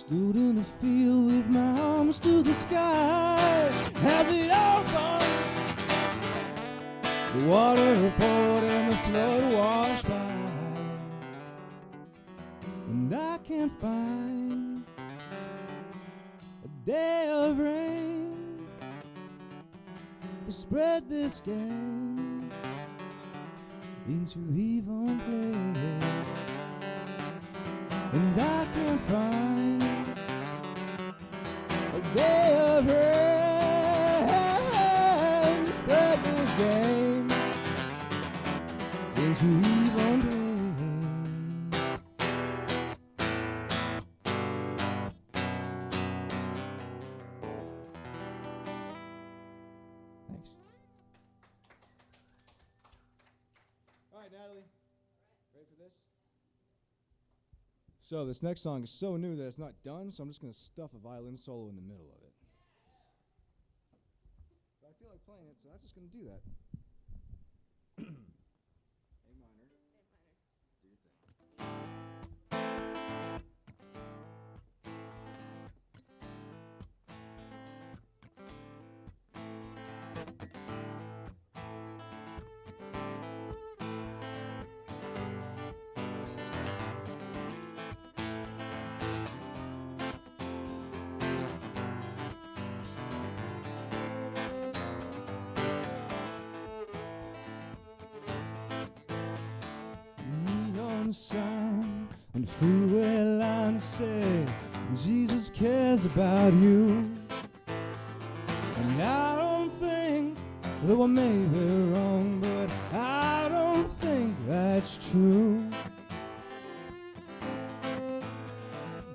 Stood in the field with my arms to the sky as it opened. The water poured and the flood washed by, and I can't find a day of rain to spread this game into even play, and I can't find a day of rain to spread this game into even play. Thanks. All right, Natalie, ready for this? So this next song is so new that it's not done, so I'm just going to stuff a violin solo in the middle of it. But I feel like playing it, so I'm just going to do that. A minor. Do your thing. Neon sign on the freeway line say Jesus cares about you. And I don't think that I may be wrong, but I don't think that's true.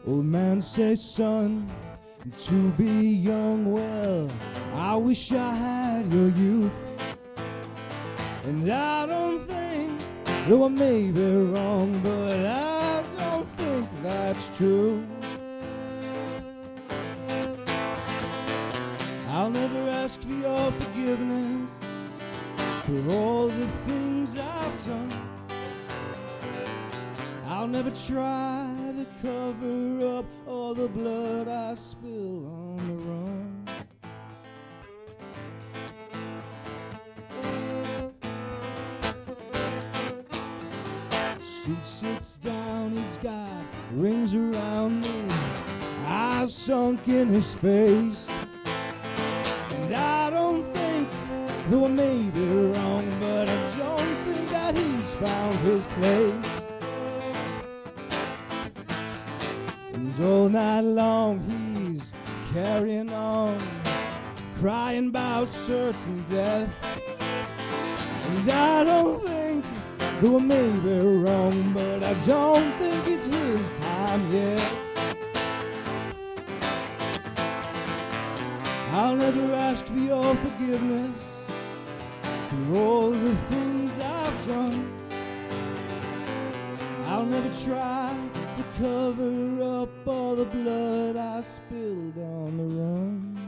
Old man say, son, to be young, well, I wish I had your youth. And I don't think that I may be wrong, but I don't think that's true. I'll never ask for your forgiveness for all the things I've done. I'll never try to cover up all the blood I spill on the run. Suit sits down, he's got rings around me, eyes sunk in his face. And I don't think, though I may be wrong, but I don't think that he's found his place. And all night long he's carrying on, crying about certain death. And I don't think, though I may be wrong, but I don't think it's his time yet. I'll never ask for your forgiveness for all the things I've done. I'll never try to cover up all the blood I spilled on the run.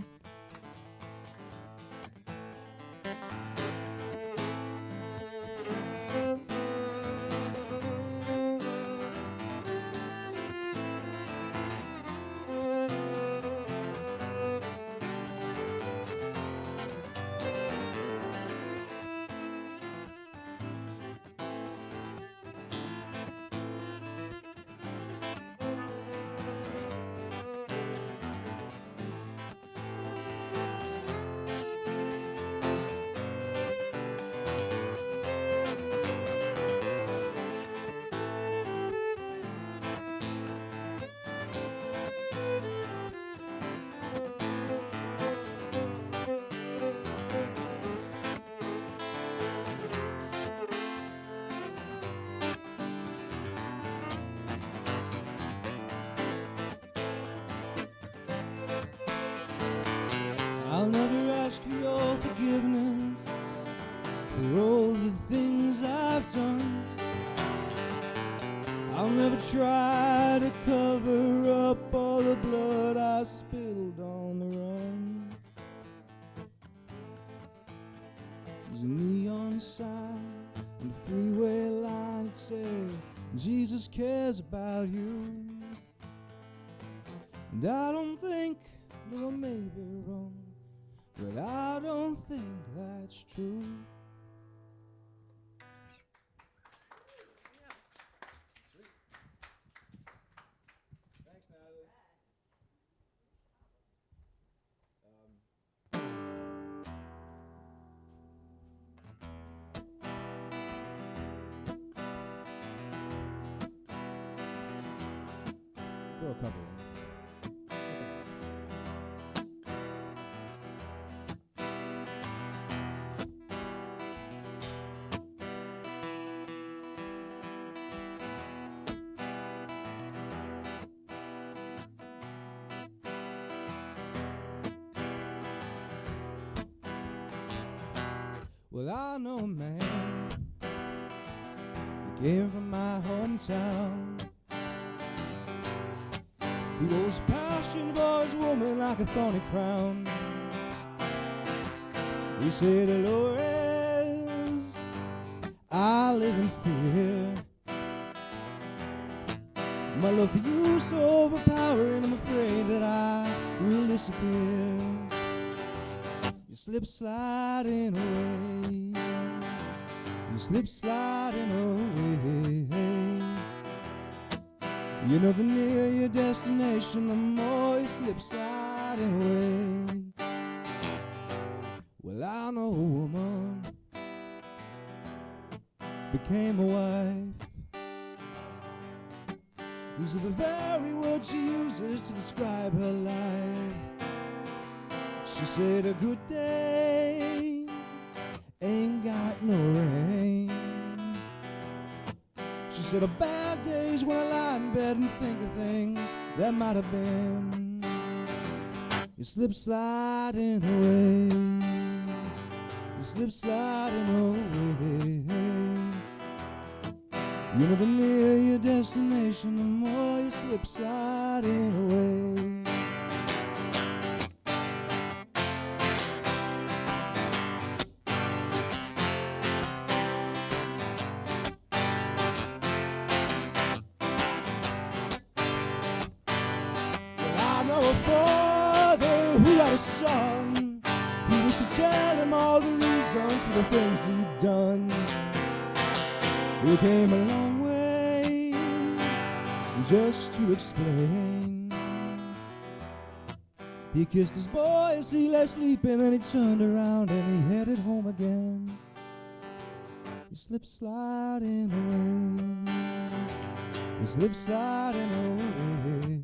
I'll never ask for your forgiveness for all the things I've done. I'll never try to cover up all the blood I spilled on the run. There's a neon sign on the freeway line that says Jesus cares about you. And I don't think, though I may be wrong, but I don't think that's true. Sweet. Thanks, Natalie. Throw a couple in. Well, I know a man, he came from my hometown. He was passion for his woman like a thorny crown. He said, Dolores, I live in fear. My love for you is so overpowering, I'm afraid that I will disappear. You slip sliding away. You slip sliding away. You know the nearer your destination, the more you slip sliding away. Well, I know a woman became a wife. These are the very words she uses to describe her life. She said a good day ain't got no rain. She said a bad day's when I lie in bed and think of things that might have been. You slip sliding away. You slip sliding away. You know the nearer your destination, the more you slip sliding away. A son who used to tell him all the reasons for the things he'd done. He came a long way just to explain. He kissed his boy as he lay sleeping, and he turned around and he headed home again. He slipped sliding away. He slipped sliding away.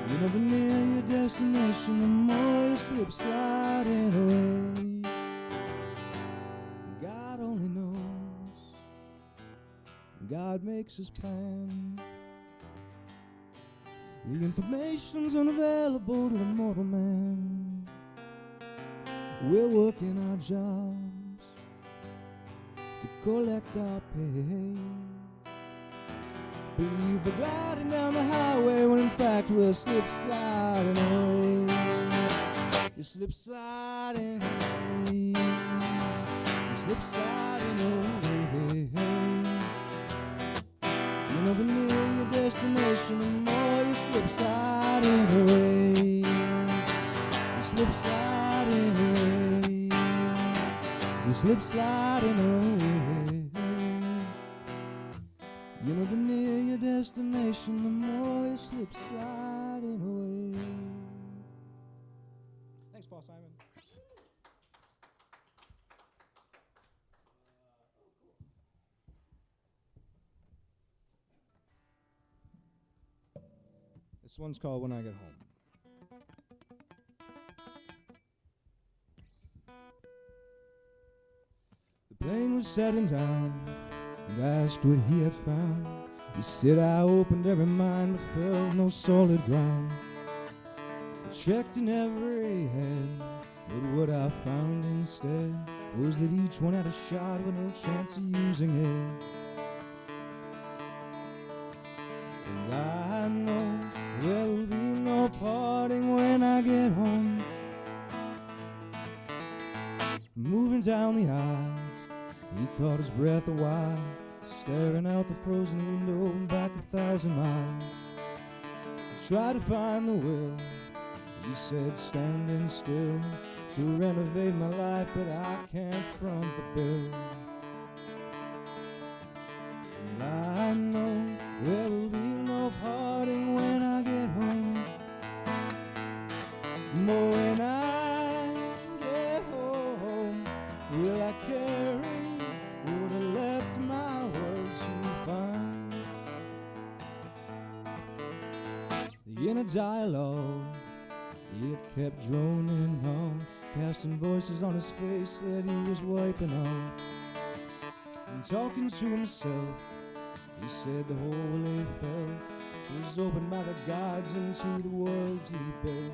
You know the nearer your destination, the more you slip sliding away. God only knows. God makes his plan. The information's unavailable to the mortal man. We're working our jobs to collect our pay. Believe we're gliding down the highway when in fact we'll slip sliding away. You slip sliding away. You slip sliding away. You know the nearer your destination, the more you slip sliding away. You slip sliding away. You slip sliding away. You know the nearer your destination, the more you slip sliding away. Thanks, Paul Simon. This one's called When I Get Home. The plane was setting down and asked what he had found. He said, I opened every mine but felt no solid ground. I checked in every head, but what I found instead was that each one had a shot with no chance of using it. And I know there will be no parting when I get home. Moving down the aisle, he caught his breath a while, staring out the frozen window and back 1,000 miles. try to find the will. He said, standing still to renovate my life, but I can't front the bill. And I know there will be no parting when I get home. But when I get home, will I carry what I left my world to find? The inner dialogue, it kept droning on, casting voices on his face that he was wiping off. And talking to himself, he said the hole he felt was opened by the gods into the worlds he built.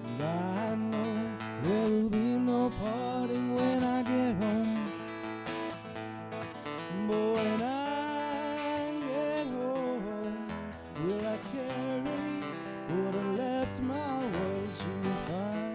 And I know there will be no parting when I get home. But when I get home, will I carry what I left my world to find?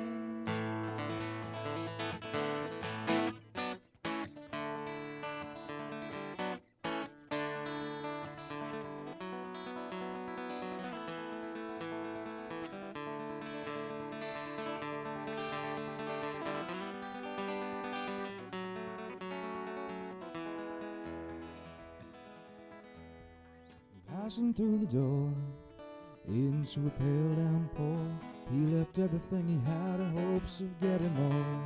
Passing through the door into a pale downpour, he left everything he had in hopes of getting more.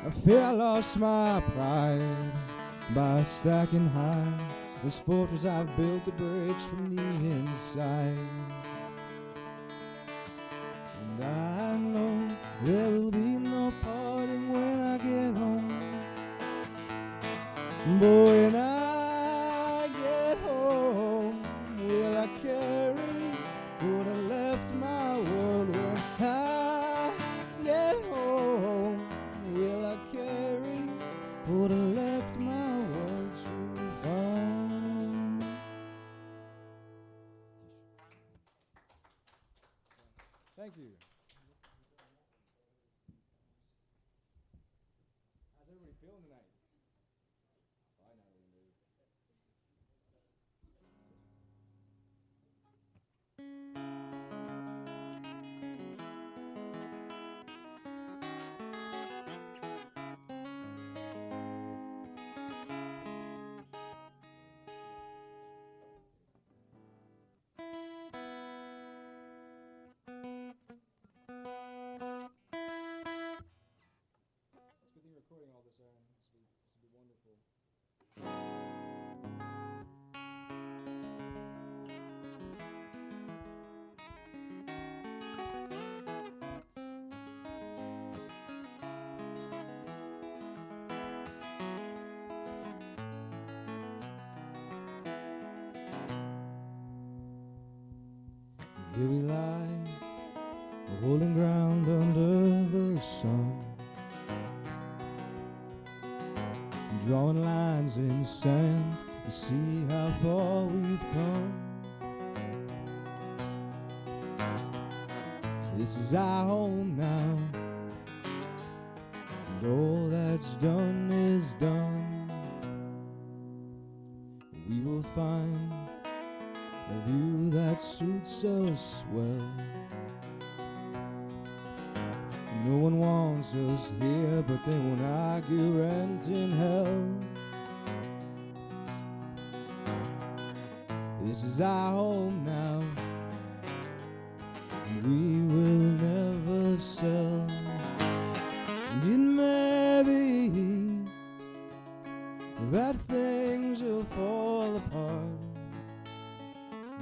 I fear I lost my pride by stacking high this fortress I've built that breaks from the inside. And I know there will be no parting when I get home. But when I get home, will I carry what I left my world? When I get home, will I carry what I left my world to find? Thank you. How's everybody feeling tonight? I not really move. It's a good thing you're recording all this, Aaron. This will be wonderful. Here we lie, holding ground under the sun, drawing lines in sand to see how far we've come. This is our home now, and all that's done is done. We will find a view that suits us well. No one wants us here, but they won't argue rent in hell. This is our home now, and we will never sell. And it may be that things will fall apart.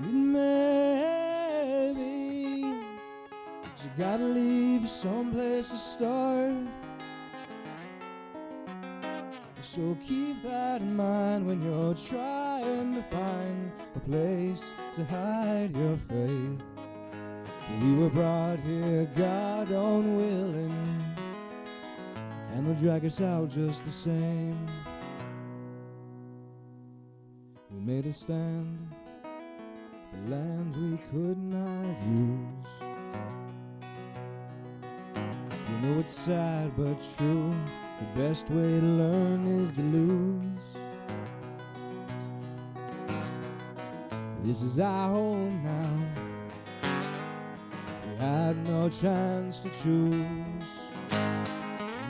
It may be that you gotta leave someplace to start. So keep that in mind when you're trying to find a place to hide your faith. We were brought here, God unwilling, and they'll drag us out just the same. We made a stand for land we could not use. You know it's sad but true, the best way to learn is to lose. This is our home now. We had no chance to choose.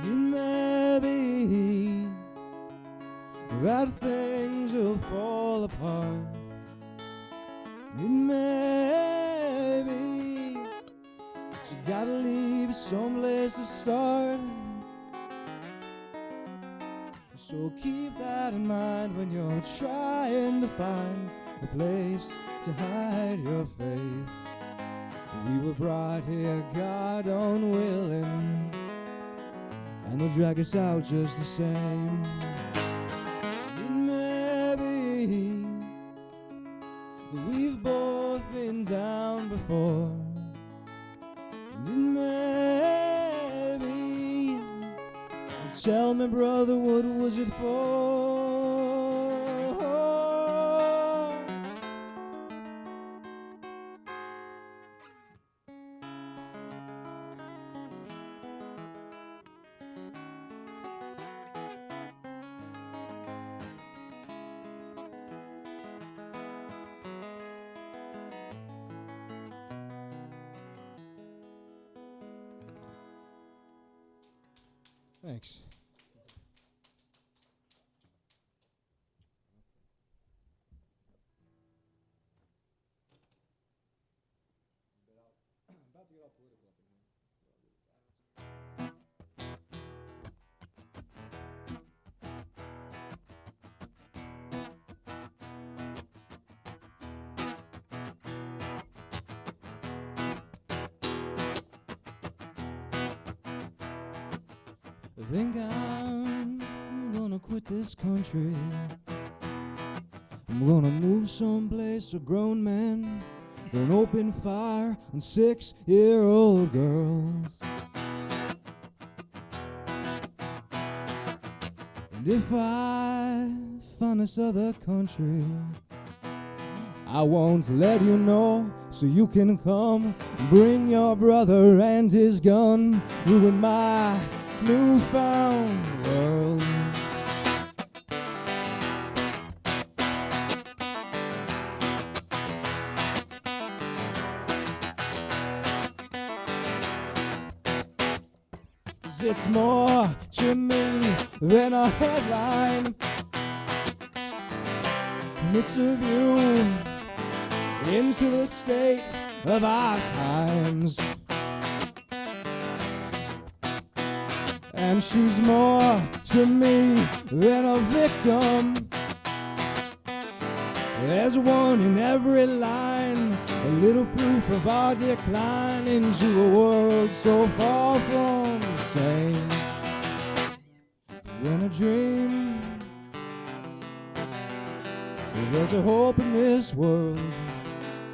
Maybe that things will fall apart. Maybe but you gotta leave someplace to start. So keep that in mind when you're trying to find a place to hide your faith. We were brought here, God unwilling, and they'll drag us out just the same. It may be that we've both been down before. It may be. Tell me, brother, what was it for? Thanks. About to get all political up in here. I think I'm gonna quit this country. I'm gonna move someplace where grown men don't open fire on 6-year-old girls. And if I find this other country, I won't let you know, so you can come. Bring your brother and his gun, ruin my newfound world. It's more to me than a headline. It's a view into the state of our times. And she's more to me than a victim. There's one in every line, a little proof of our decline into a world so far from sane. When I dream, there's a hope in this world,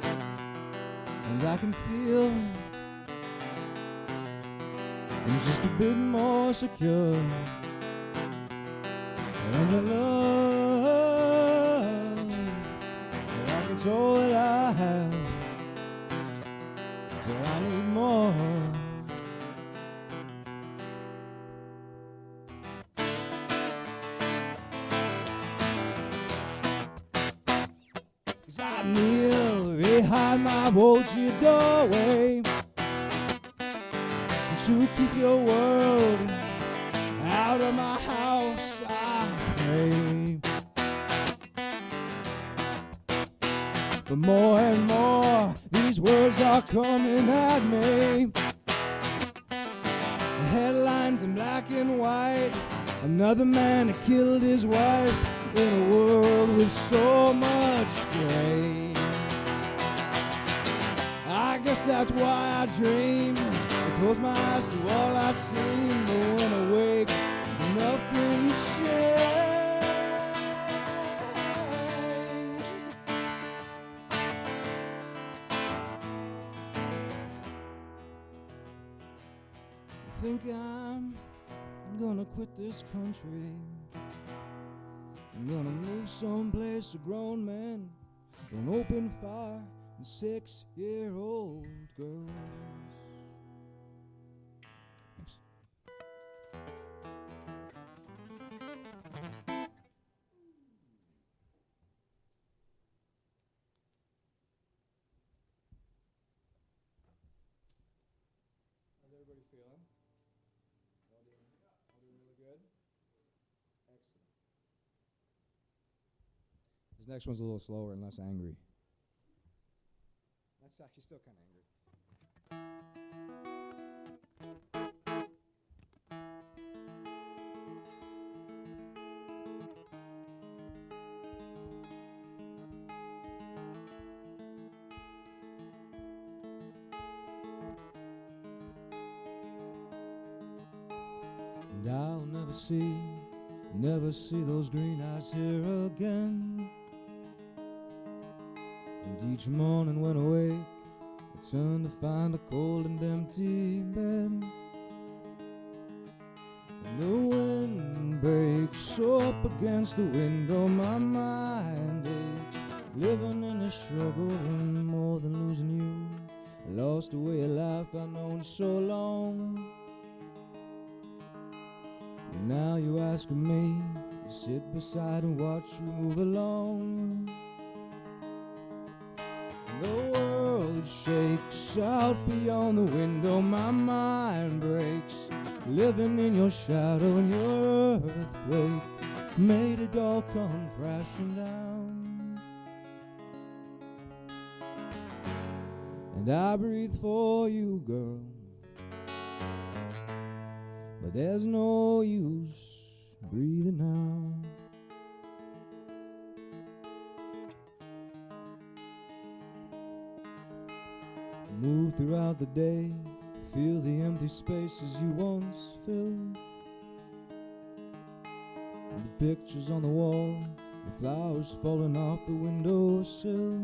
and I can feel I'm just a bit more secure. And the love, like it's all that I have, but I need more. Cause I kneel behind my vulture doorway to keep your world out of my house, I pray. But more and more, these words are coming at me. The headlines in black and white. Another man had killed his wife in a world with so much gray. I guess that's why I dream. I close my eyes to all I see, but when I wake, nothing's changed. I think I'm gonna quit this country. I'm gonna move someplace where grown men don't open fire on 6-year-old girls. feeling? All doing really good? Excellent. This next one's a little slower and less angry. That's actually still kind of angry. And I'll never see those green eyes here again. And each morning when awake, I turn to find a cold and empty bed. And the wind breaks up against the window, my mind aches, living in a struggle and more than losing you. I lost the way of life I've known so long. And now you asking me to sit beside and watch you move along. The world shakes out beyond the window, my mind breaks, living in your shadow, and your earthquake made it all come crashing down. And I breathe for you, girl, but there's no use breathing now. Move throughout the day, feel the empty spaces you once filled. And the pictures on the wall, the flowers falling off the windowsill.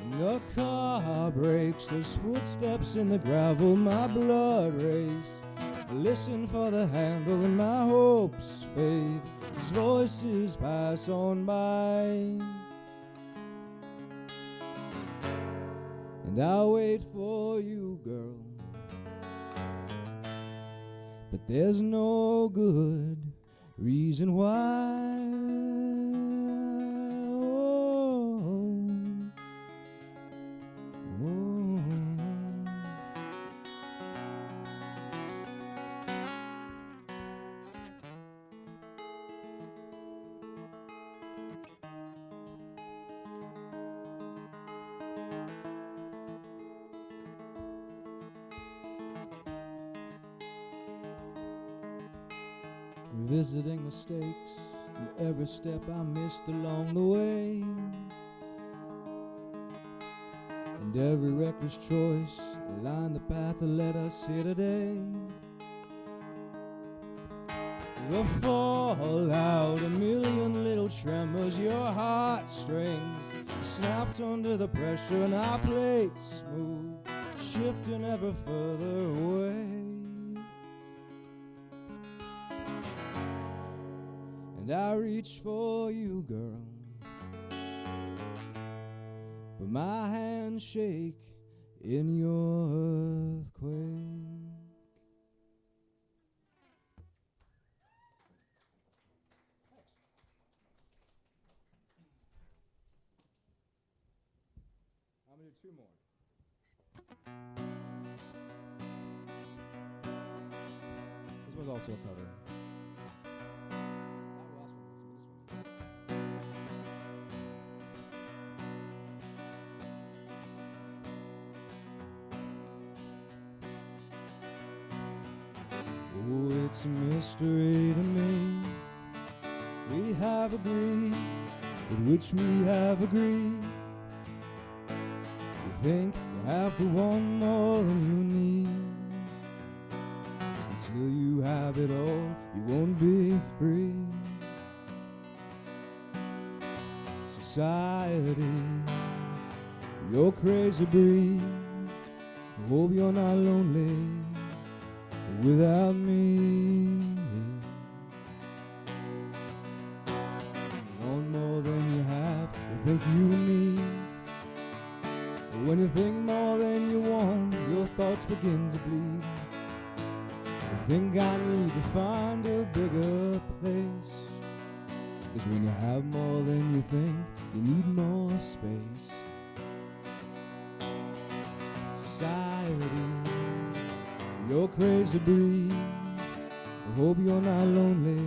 And the car brakes, there's footsteps in the gravel, my blood race. Listen for the handle and my hopes fade as voices pass on by. And I'll wait for you, girl, but there's no good reason why. Revisiting mistakes and every step I missed along the way, and every reckless choice aligned the path that led us here today. The fallout, a million little tremors, your heartstrings snapped under the pressure, and our plates moved, shifting ever further away. And I reach for you, girl, but my hands shake in your earthquake. I'm gonna do two more. This one's also a cover. Oh, it's a mystery to me. We have agreed, with which we have agreed. You think you have to want more than you need. Until you have it all, you won't be free. Society, you're crazy breed. I hope you're not lonely without me. You want more than you have, you think you need. But when you think more than you want, your thoughts begin to bleed. You think I need to find a bigger place. 'Cause when you have more than you think, you need more space. Society, You're crazy breed. I hope you're not lonely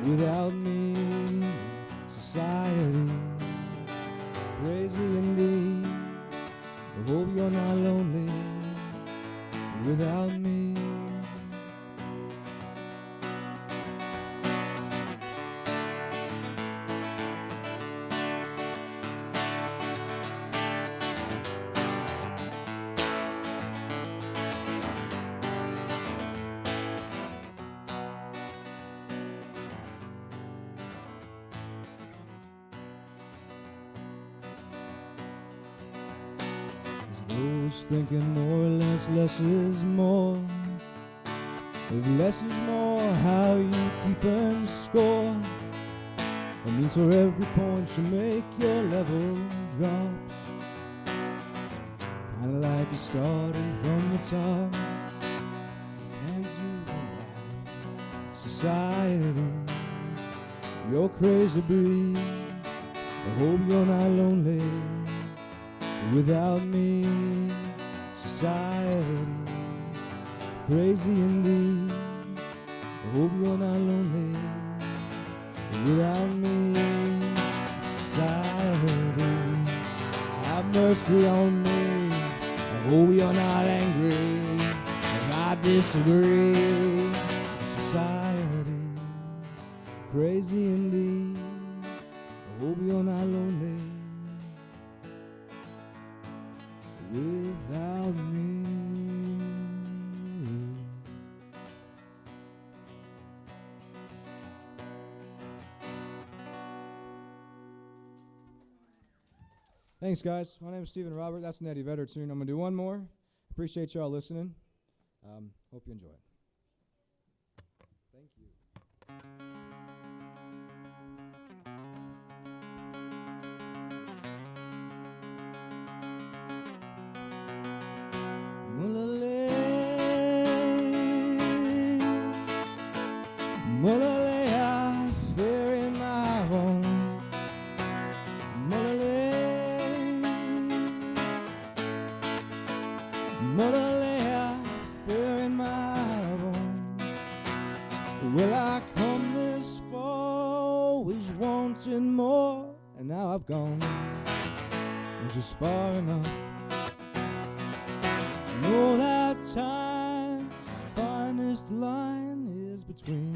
without me. Society, crazy indeed. I hope you're not lonely without me. Those thinking more or less is more. If less is more, how you keeping score? It means for every point you make, your level drops. Kinda like you're starting from the top. You can't do that. Society, you're crazy breed. I hope you're not lonely without me. Society, crazy indeed. I hope you're not lonely without me. Society, have mercy on me. I hope you're not angry if I disagree. Society, crazy indeed. I hope you're not lonely without me. Thanks, guys. My name is Stephen Robert. That's an Eddie Vedder tune. I'm going to do one more. Appreciate y'all listening. Hope you enjoy it. Thank you. Mulale, I fear in my home. Mulale, I fear in my home. Will I come this far, always wanting more, and now I've gone just far enough to know that time's finest line is between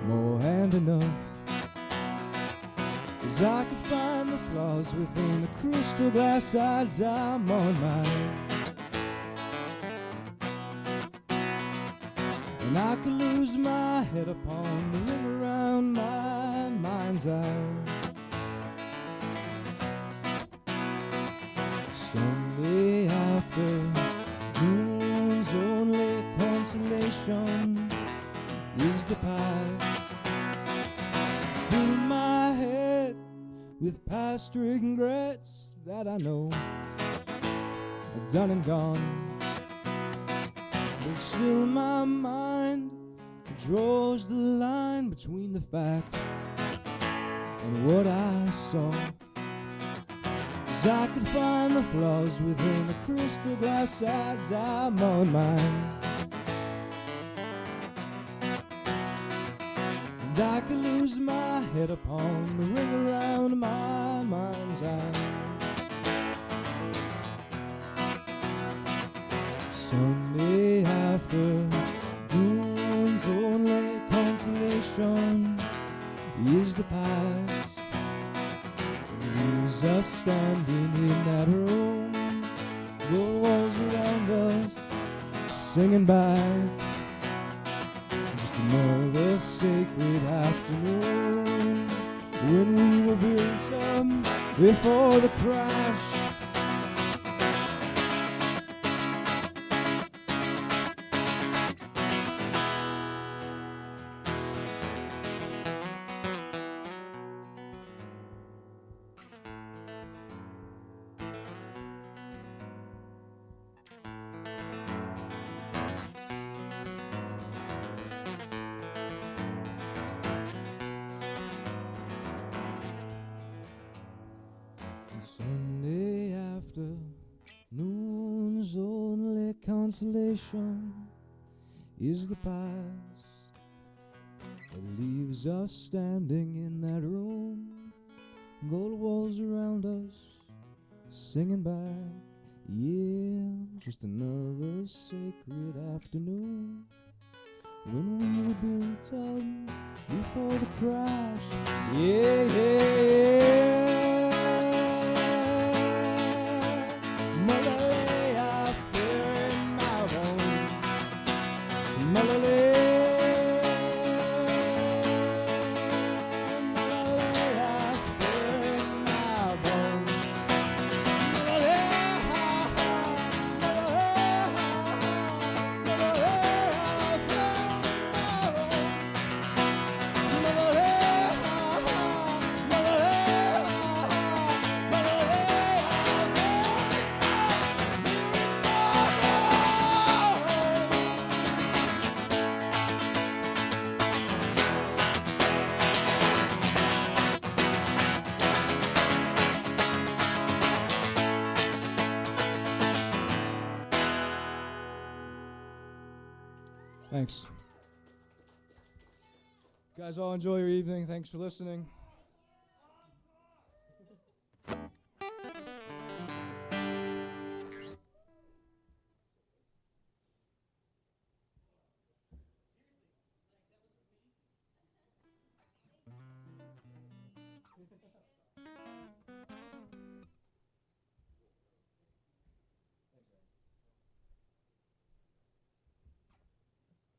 more and enough. 'Cause I could find the flaws within the crystal glass eyes I'm on mine. And I could lose my head upon the ring around my mind's eye. Someday afternoon's only consolation is the past. Fill my head with past regrets that I know are done and gone. But still my mind draws the line between the fact and what I saw. 'Cause I could find the flaws within the crystal glass sides I'm on mine. And I could lose my head upon the ring around my mind's eye. Sunday afternoon's only consolation is the past. Leaves us standing in that room, the walls around us singing back. Just another sacred afternoon when we were built up before the crash. Sunday consolation is the past that leaves us standing in that room, gold walls around us, singing back, yeah, just another sacred afternoon when we were built up before the crash. Yeah, yeah, yeah. Malale, I fear in my bones. Malale, Malale, I fear in my bones. Malale, Malale, Malale, I fear in my bones. Thanks. Guys, all enjoy your evening. Thanks for listening.